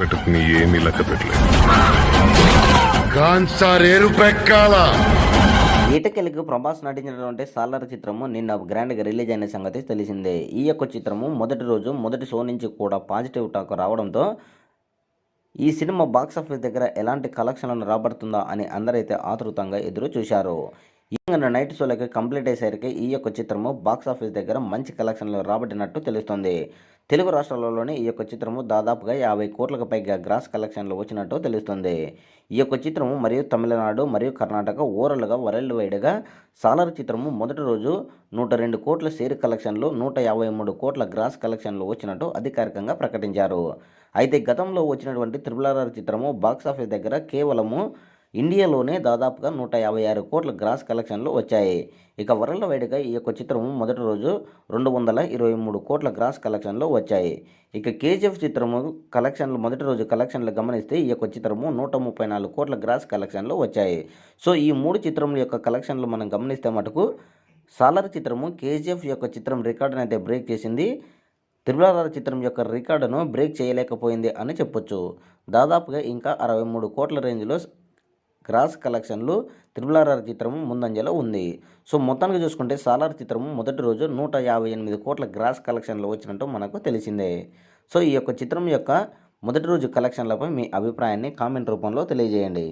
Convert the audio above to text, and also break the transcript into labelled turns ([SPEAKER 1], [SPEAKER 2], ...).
[SPEAKER 1] పెట్టుకుని ఏమీ లెక్క పెట్టలేదు. కాన్సారేరు పెక్కాల
[SPEAKER 2] ఈటకెలకు ప్రభాస్ నటించినటువంటి సాలార్ చిత్రము నిన్న గ్రాండ్గా రిలీజ్ అయిన సంగతి తెలిసిందే. ఈ యొక్క చిత్రము మొదటి రోజు మొదటి షో నుంచి కూడా పాజిటివ్ టాక్ రావడంతో ఈ సినిమా బాక్సాఫీస్ దగ్గర ఎలాంటి కలెక్షన్లను రాబడుతుందా అని అందరైతే ఆతృతంగా ఎదురు చూశారు. ఈ నైట్ షోలకి కంప్లీట్ అయ్యేసరికి ఈ యొక్క చిత్రము బాక్సాఫీస్ దగ్గర మంచి కలెక్షన్లు రాబట్టినట్టు తెలుస్తుంది. తెలుగు రాష్ట్రాలలోని ఈ యొక్క చిత్రము దాదాపుగా 50 కోట్లకు పైగా గ్రాస్ కలెక్షన్లు వచ్చినట్టు తెలుస్తుంది. ఈ యొక్క చిత్రము మరియు తమిళనాడు మరియు కర్ణాటక ఓవరాల్గా వరల్డ్ వైడ్గా సాలార్ చిత్రము మొదటి రోజు 102 కోట్ల షేర్ కలెక్షన్లు 153 కోట్ల గ్రాస్ కలెక్షన్లు వచ్చినట్టు అధికారికంగా ప్రకటించారు. అయితే గతంలో వచ్చినటువంటి RRR చిత్రము బాక్సాఫీస్ దగ్గర కేవలము ఇండియాలోనే దాదాపుగా 156 కోట్ల గ్రాస్ కలెక్షన్లు వచ్చాయి. ఇక వరల్డ్ వైడ్గా ఈ యొక్క చిత్రము మొదటి రోజు 223 కోట్ల గ్రాస్ కలెక్షన్లు వచ్చాయి. ఇక KGF చిత్రము కలెక్షన్లు మొదటి రోజు కలెక్షన్లు గమనిస్తే ఈ యొక్క చిత్రము 134 కోట్ల గ్రాస్ కలెక్షన్లు వచ్చాయి. సో ఈ 3 చిత్రముల యొక్క కలెక్షన్లు మనం గమనిస్తే మటుకు సాలార్ చిత్రము KGF యొక్క చిత్రం రికార్డును అయితే బ్రేక్ చేసింది. RRR చిత్రం యొక్క రికార్డును బ్రేక్ చేయలేకపోయింది అని చెప్పొచ్చు. దాదాపుగా ఇంకా 63 కోట్ల రేంజ్లో గ్రాస్ కలెక్షన్లు RRR చిత్రము ముందంజలో ఉంది. సో మొత్తానికి చూసుకుంటే సాలార్ చిత్రము మొదటి రోజు 158 కోట్ల గ్రాస్ కలెక్షన్లు వచ్చినట్టు మనకు తెలిసిందే. సో ఈ యొక్క చిత్రం యొక్క మొదటి రోజు కలెక్షన్లపై మీ అభిప్రాయాన్ని కామెంట్ రూపంలో తెలియజేయండి.